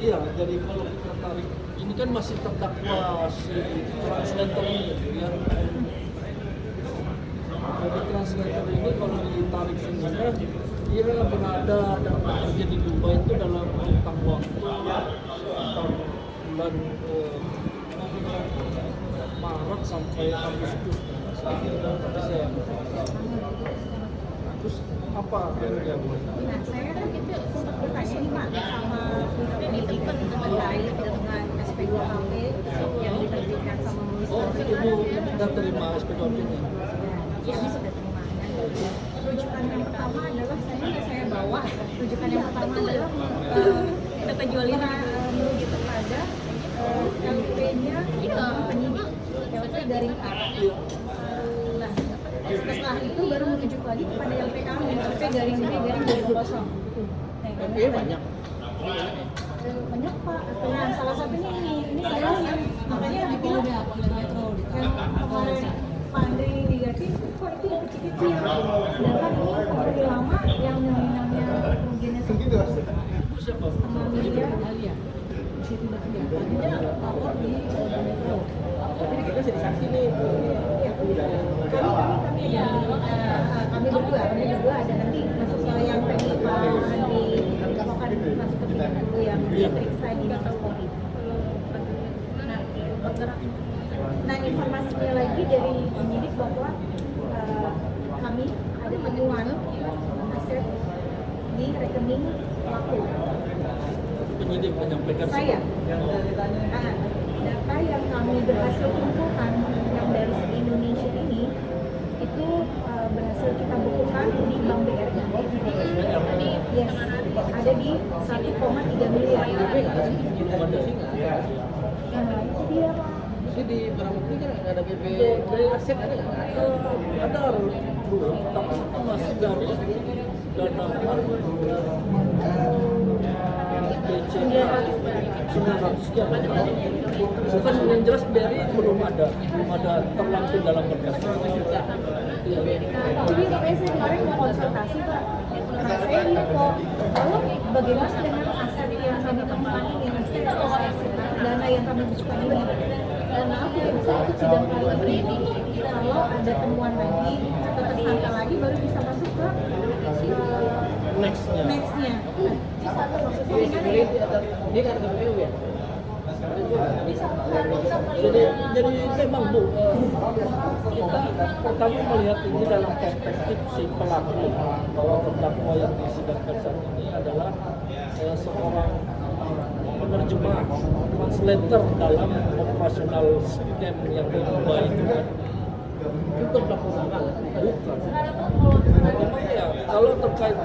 Iya, jadi kalau kita tarik ini kan masih terdakwa si translator ini ya. Jadi translator ini kalau ditarik sebenarnya dia berada dan bekerja di Dubai itu dalam rentang waktu sekitar bulan Maret sampai Agustus. Terus apa yang Nah, saya kan itu sempat bertanya nih Pak sama manajemen terkait dengan SP2HP yang diterbitkan sama Ministeri. ibu sudah terima SP2HP-nya? Ya, ini sudah terima. Rujukan yang pertama adalah saya bawa. Rujukan yang pertama adalah kita jualin menuju kepada LP-nya penyidik LP garing A. Nah, setelah itu baru menuju lagi kepada LP kami LP garing B garing 20. LP banyak. Banyak Pak. Nah, salah satunya ini saya yang makanya dibilang yang kemarin Pak Andre negatif kok itu yang kecil-kecil. Sedangkan ini lebih lama yang nominalnya kerugiannya Siapa? sama miliar. Jadi kita jadi saksi nih. Kami berdua ada nanti masuk ke yang tadi Pak Andi akan masuk ke tingkat itu yang diperiksa di Kapolri. Nah, informasinya lagi dari penyidik bahwa kami ada temuan aset di rekening pelaku. Penyidik menyampaikan Saya data yang kami berhasil kumpulkan yang dari Indonesia ini itu berhasil kita bukukan di Bank BRI. Yes, ada di 1,3 miliar. Itu dia Pak. Jadi di barang bukti kan ada BP aset ada nggak? Ada dulu, tapi masih dari data BC 900 sekian. Bukan yang jelas BRI belum ada terlangsung dalam berkas. Jadi makanya saya kemarin mau konsultasi Pak. Nah, saya info, lalu bagaimana dengan aset yang kami temukan ini, dana yang kami butuhkan ini? Dan maaf tidak bisa ikut sidang kali ini. Kalau ada temuan lagi atau tersangka lagi baru bisa masuk ke Nextnya. nextnya. Maksudnya gimana ya? Dia kan KPU ya. Jadi memang Bu, kita pertama melihat ini dalam perspektif si pelaku bahwa terdakwa yang disidangkan saat ini adalah seorang penerjemah, translator dalam operasional scam yang di Dubai itu kan. Itu pelaku utama, bukan. Memang ya, kalau terkait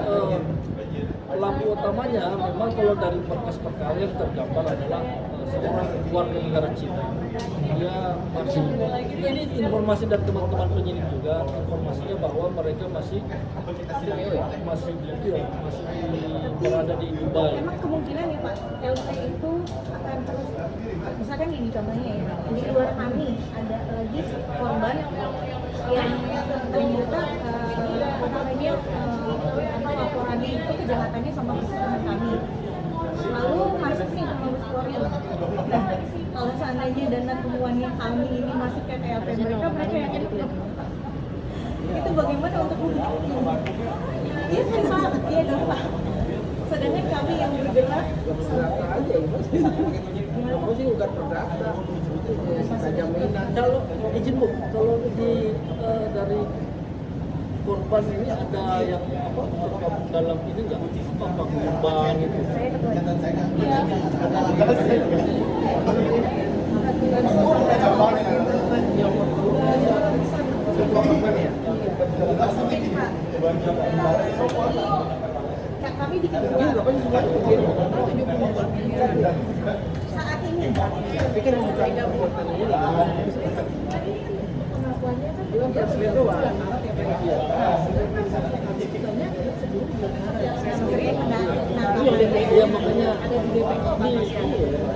pelaku utamanya, memang kalau dari berkas perkara yang tergambar adalah seorang warga negara Cina. Dia masih, ini informasi dari teman-teman penyidik juga, informasinya bahwa mereka masih berada di Dubai. Memang kemungkinan ya Pak, LP itu akan terus, misalkan gini contohnya ya, di luar kami ada lagi korban yang ternyata laporannya itu kejahatannya sama pasangan kami. Lalu masuk nih ke Mabes Polri. Nah, kalau seandainya dana temuannya kami ini masuk ke LP mereka yakin itu bagaimana untuk membuktikan? Iya kan Pak, iya dong Pak. Sedangkan kami yang bergerak Perdata aja ya mas. Kamu sih udah perdata. Kalau izin Bu, kalau dari korban ini ada yang apa tergabung dalam ini nggak? Apa korban itu? saya ketua. Kami diketuai saat ini. Tapi kan bukan Pengakuannya kan belum presiden doang. Iya makanya ada di BPK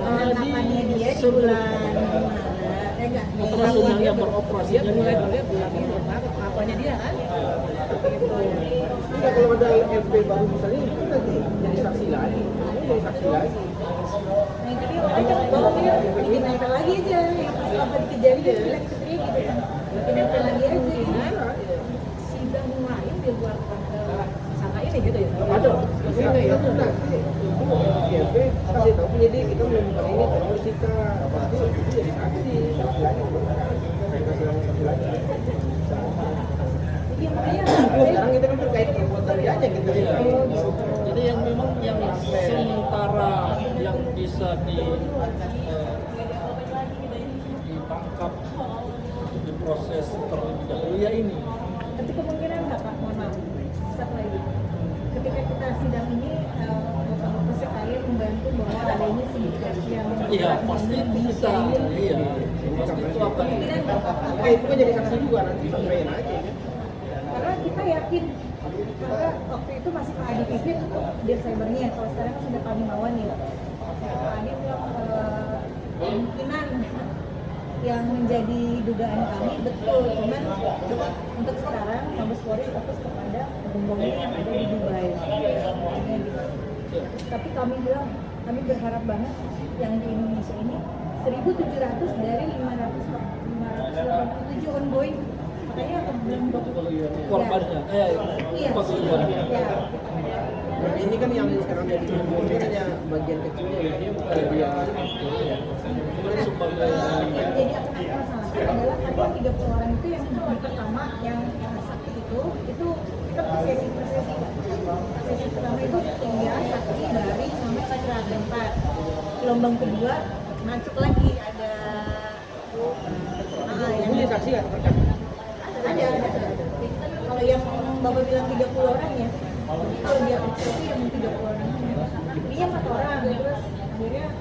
penangkapannya dia di bulan operasionalnya beroperasi dia mulai dari bulan ini pengakuannya dia kan kalau ada LP baru misalnya itu kan jadi saksi lagi Nah tapi orang cepet banget ya, bikin nempel lagi aja yang pas apa dikejar dia elektriknya gitu kan, bikin nempel lagi aja. Sidang lain di luar sangka ini gitu ya? Ada. Maksudnya ya itu nanti GP kasih tahu penyidik kita menemukan ini terus kita apa itu jadi saksi lagi kasih orang saksi lagi. Iya makanya Sekarang kita kan terkait perbuatan dia aja gitu. Jadi yang memang yang sementara yang bisa ditangkap diproses terlebih dahulu ya ini. tapi kemungkinan nggak Pak, mohon maaf, satu lagi. Ketika kita sidang ini, Bapak sekalian membantu bahwa adanya sindikat yang Iya pasti bisa. Iya pasti itu akan. kemungkinan nggak Pak? Itu kan jadi saksi juga nanti sampaikan aja ya. Karena kita yakin, karena waktu itu masih Pak Adi Pipit dir cybernya, kalau sekarang kan sudah Pak Himawan ya. Pak Adi bilang kemungkinan yang menjadi dugaan kami betul, cuman untuk sekarang Mabes Polri fokus kepada gembongnya yang ada di Dubai. Tapi kami bilang, kami berharap banget yang di Indonesia ini 1.700 dari 587 ongoing. Makanya belum Korbannya, iya, korban. ya. Ini kan yang sekarang jadi gembong ini hanya bagian kecilnya ya, dia bukan dia. Kemudian sebagai Yang jadi akar masalah adalah ada 30 orang itu yang pertama yang sakti itu kita sesi pertama itu dia sakti dari sampai cedera tempat. Gelombang kedua masuk lagi ada Ini yang saksi nggak terkait? ada. Kalau yang Bapak bilang 30 orang ya, kalau dia kecil itu yang 30 orang. Dia 4 orang, terus akhirnya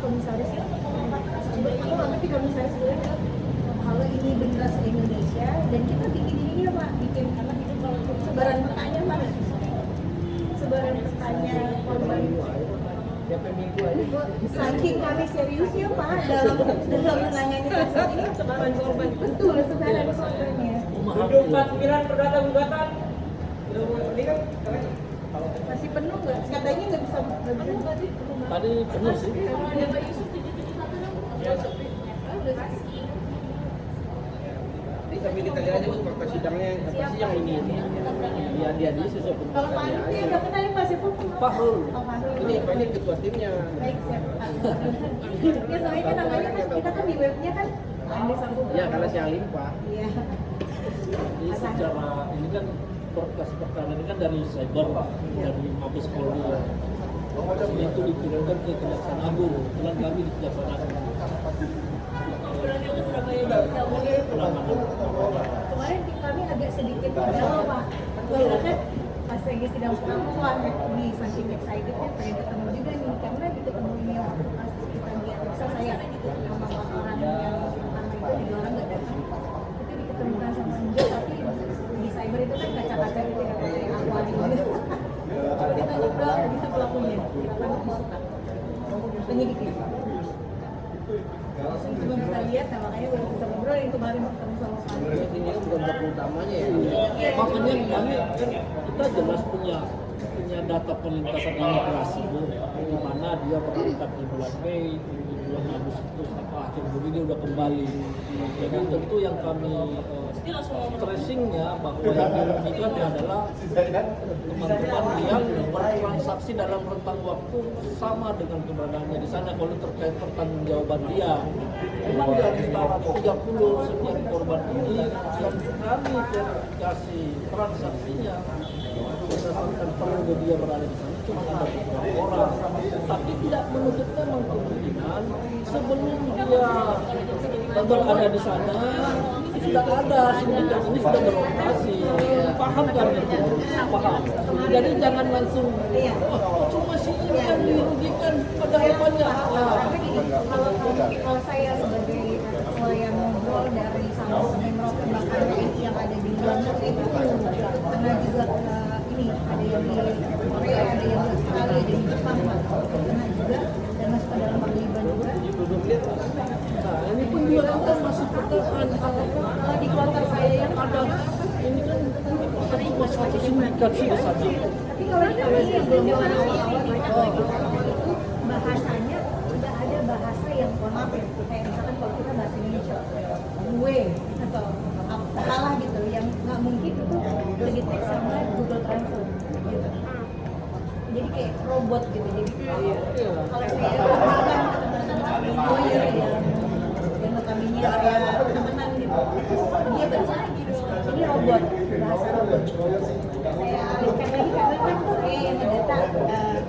komisaris ya, aku nggak ngerti komisaris dulu kalau ini beneran se Indonesia dan kita bikin ini ya Pak, bikin karena itu kalau sebaran petanya Pak, sebaran petanya korban. Tiap minggu aja. Saking kami serius ya Pak dalam menangani kasus ini, sebaran korban betul sebaran korbannya. Untuk 49 perdata gugatan. Ini kan Masih penuh nggak? Katanya nggak bisa tadi. tadi penuh sih. Ada Pak Yusuf 771 tapi kita lihat aja untuk fakta sidangnya apa sih yang ini dia sesuai kalau penuntutan Pak dia Andi aja. udah kenal masih pun Fahrul. Ini ketua timnya. Baik siap Pak. Ya soalnya kan namanya kan kita kan di webnya kan Andi Sambutan. Ya karena si Alim Pak. Iya. Jadi secara ini kan berkas perkara ini kan dari cyber Pak, dari Mabes Polri. Jadi itu dikirimkan ke Kejaksaan Agung. Kebetulan kami di Kejaksaan Agung. Kemarin kami agak sedikit galau Pak. Karena kan pas lagi sidang pertama wah di saking excitednya pengen ketemu juga nih karena diketemunya waktu pas kita lihat bisa saya sama orang yang pertama itu 3 orang nggak datang itu diketemukan sama dia tapi di cyber itu kan kaca-kaca gitu ya kayak aqua gitu coba kita ngobrol bisa pelakunya kenapa lebih suka penyidiknya langsung juga bisa lihat nah makanya baru bisa ngobrol yang kemarin ketemu sama Pak Ini kan bukan pelaku utamanya ya. Makanya kami kan kita jelas punya data perlintasan imigrasi di mana dia berangkat di bulan Mei, di bulan Agustus apa akhir Juli dia udah kembali. Jadi tentu yang kami stressingnya bahwa yang dirugikan adalah teman-teman yang bertransaksi dalam rentang waktu sama dengan keberadaannya di sana kalau terkait pertanggungjawaban dia. Memang di antara 30 sekian korban ini yang kami verifikasi transaksinya berdasarkan periode dia berada di sana cuma ada beberapa orang, tapi tidak menutup memang kemungkinan sebelum dia berada di sana sudah ada sindikat ini sudah beroperasi. Paham kan itu? Paham. Jadi jangan langsung cuma sih ini yang dirugikan pada depannya. Kalau saya sebagai yang ngobrol dari sama Menro Kebakaran TNI yang ada di luar negeri itu karena juga ini ada yang di Korea, ada yang di Australia, ada yang di Jepang, karena juga dan masuk ke dalam paguyuban juga. Nah ini pun juga kan masih pertahanan Kalau di keluarga saya yang ada ini kan satu sindikat sih di sana. tapi kalau di kami yang belum awal-awal itu kayak robot gitu. Jadi kalau saya kan lawyer yang notabene saya temenan gitu, dia baca gitu, ini robot, bahasa robot. Saya alihkan lagi karena kan saya yang mendata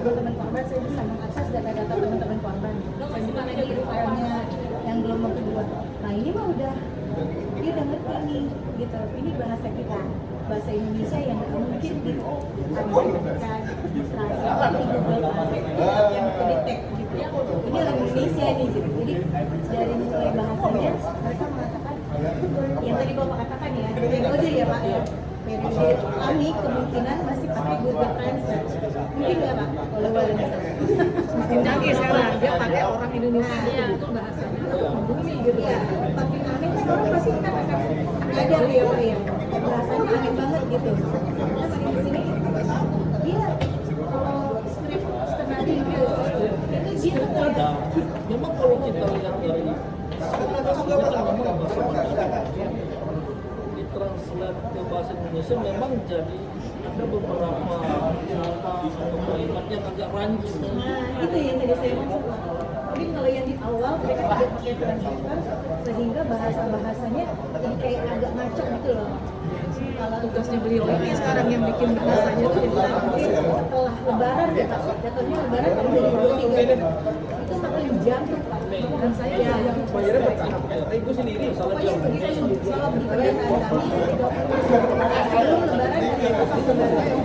teman-teman korban, saya bisa mengakses data-data teman-teman korban. Saya juga lagi filenya yang gelombang kedua. Nah ini mah udah dia udah ngerti nih gitu, ini bahasa kita, bahasa Indonesia yang nggak mungkin diartikan translate di Google Translate yang kedetek gitu. Ini orang Indonesia nih gitu. Jadi dari mulai bahasanya mereka mengatakan yang tadi Bapak katakan ya, periode ya Pak ya. Periode kami kemungkinan masih pakai Google Translate. Mungkin nggak Pak? Kalau boleh misalnya. Makin canggih sekarang, dia pakai orang Indonesia untuk bahasanya membumi gitu Ya, makin aneh kan orang pasti kan akan ada ya Pak ya. Bahasanya aneh banget gitu. Kita makin di sini dia kalau skrip setengah video itu dia tuh ada. Memang kalau kita lihat dari aslinya kan memang bahasa Mandarin. Ditranslate ke bahasa Indonesia memang jadi ada beberapa nama atau kalimat yang agak rancu. Nah, itu yang tadi saya maksud. Mungkin kalau yang di awal mereka tidak pakai translator sehingga bahasa-bahasanya jadi kayak agak ngaco gitu loh. Kalau tugasnya beliau ini sekarang yang bikin bahasanya tuh jadi canggih. setelah lebaran ya, jatuhnya lebaran kan dari 23 itu makin jam tuh Pak. Dan saya yang bayarnya bertahap tapi gue sendiri salah jam pokoknya bisa kalau di pendataan kami 30 sebelum lebaran dan pas lebaran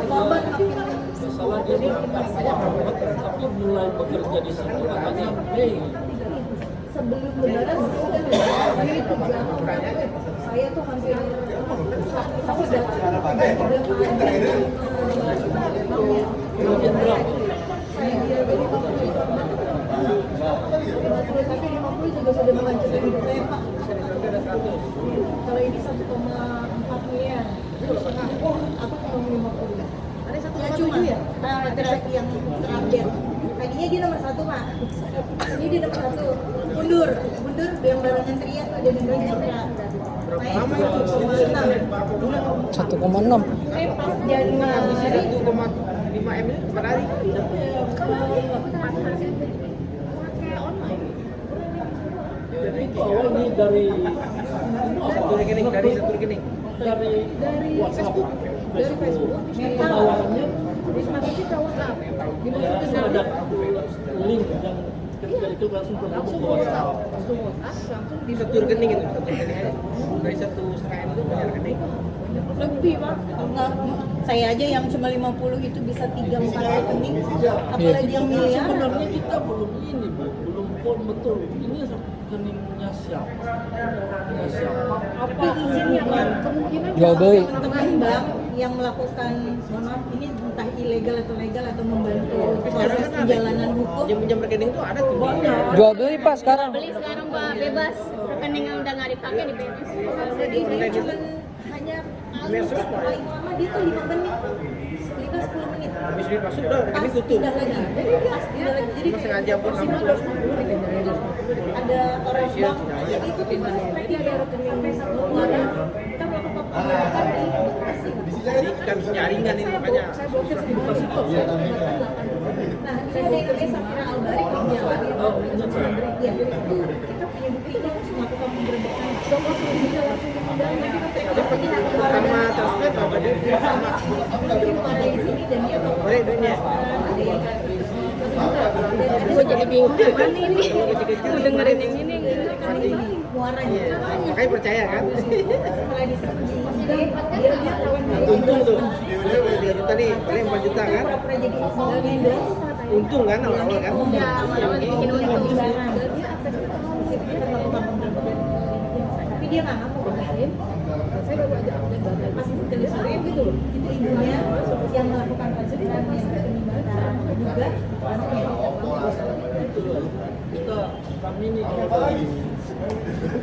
korban makin Masalah dia Muhammad tapi mulai bekerja di situ katanya Mei. sebelum lebaran sudah itu jam saya tuh hampir aku udah 3 kali Kemudian berapa? saya dia tapi 50 juga sudah menghancurkan hidup saya Pak. Kalau ini 1,4 miliar aku cuma 50. Ada satu Ya ya, cuma ya? terapi yang terupdate. Tadinya dia nomor 1 Pak. Ini dia nomor 1. Mundur yang barengan Tria tuh ada di Citra. Naik 1,6. 1,6. Saya pas Januari 1,5 M ini per hari. Jadi itu awal ini dari Satu rekening dari satu rekening. dari WhatsApp. Dari Facebook, Penawarannya Wisma kita WhatsApp. ya ada link yang ketika itu langsung terhubung ke WhatsApp. Langsung WhatsApp, langsung Di satu rekening itu, satu rekening aja. Dari 1,5 M itu banyak rekening. lebih Pak. Enggak, saya aja yang cuma 50 itu bisa 3-4 rekening. Apalagi yang miliar. Sebenarnya kita belum ini Bu, belum pun betul. Ini rekeningnya siapa, orangnya siapa, apa izinnya Pak. Kemungkinan Jual beli. teman-teman bank yang melakukan, mohon maaf, ini entah ilegal atau legal atau membantu proses perjalanan hukum. Pinjam rekening itu ada tuh. Jual beli Pak sekarang. Beli sekarang Pak bebas, rekening yang udah nggak dipakai dibebas. Jadi dia cuma hanya paling lama dia tuh 5 menit, 5-10 menit. Habis duit masuk udah rekening Pas tutup. pindah lagi. Pas pindah lagi. Jadi Cuma sengaja pun ada orang bank itu tiba lagi ada rekening sampai 1 bulan kita melakukan pembayaran di Bekasi. Jadi kan jaringan ini makanya. Saya blokir di Bekasi itu. Nah, ini ada yang namanya Safira Albari kalau nggak salah dia ya. Kita punya bukti dia langsung melakukan penggerbekan. Langsung dia langsung memudahkan kita Sama translate apa dia? Sama. di sini dan dia Boleh duitnya. ada yang Gue jadi bingung mana ini. Mau dengerin yang ini. muaranya. Makanya percaya kan? Setelah dia kawan Untung tuh. 3 juta nih, paling 4 juta kan? pernah jadi vendor. Untung kan awal-awal kan? Ya, awal-awal bikin untung. Tapi dia nggak ngaku kemarin. Saya baru aja update data pas ditelusurin gitu. Itu ibunya yang melakukan pencegahan yang terlibat juga anaknya. kami ini kalau dari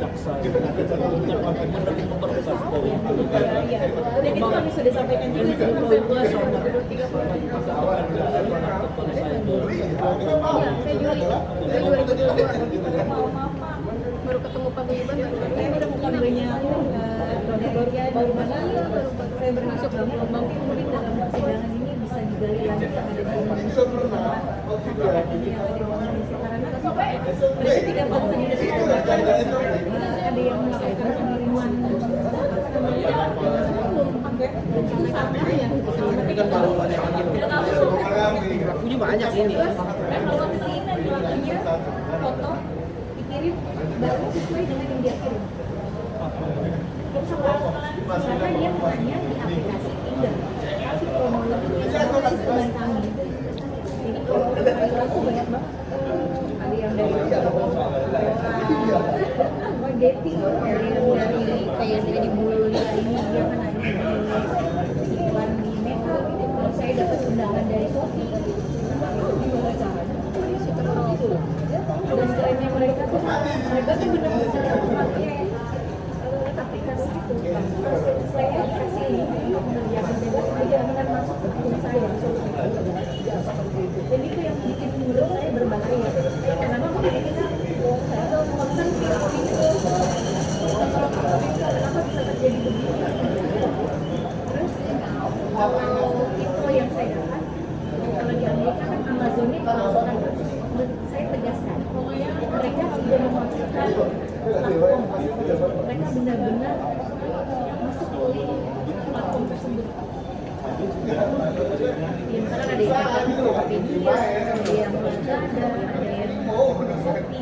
jaksa kita menerima berkas dari Iya. Dan itu kami sudah sampaikan juga sebelum Februari 2023. Saya Juli 2022 baru ketemu Pak Guyuban. Saya udah bukan banyak baru mana saya bermasuk dalam mungkin dalam persidangan ini bisa digali yang ada di Indonesia karena mereka tidak bangsa Indonesia bahkan ada yang melakukan pengiriman itu sama ya Ini kan baru banyak lagi. Punya banyak ini. kalau kesini dia foto dikirim baru sesuai dengan yang dia kirim. Terus karena dia menanya di aplikasi Tinder kasih kronologi kasih korban kami. Jadi kalau aku banyak banget ada yang dari dating, ada yang dari kayak dari Bully ini dia menanya di iklan di Meta gitu. Kalau saya dapat undangan dari Shopee gimana caranya? Dan kerennya mereka tuh benar-benar pakai aplikasi itu. Saya kasih link yang bebas aja dengan masuk ke akun saya. Dan itu yang bikin menurut saya berbahaya. Karena kita konten kenapa bisa terjadi begini? Terus kalau info yang saya dapat, kalau di Amerika kan Amazon ini pemasaran, saya tegaskan, mereka tidak memasukkan platform, mereka benar-benar masuk ke platform tersebut. Ya, misalkan ada yang Tokopedia, ada yang Lazada,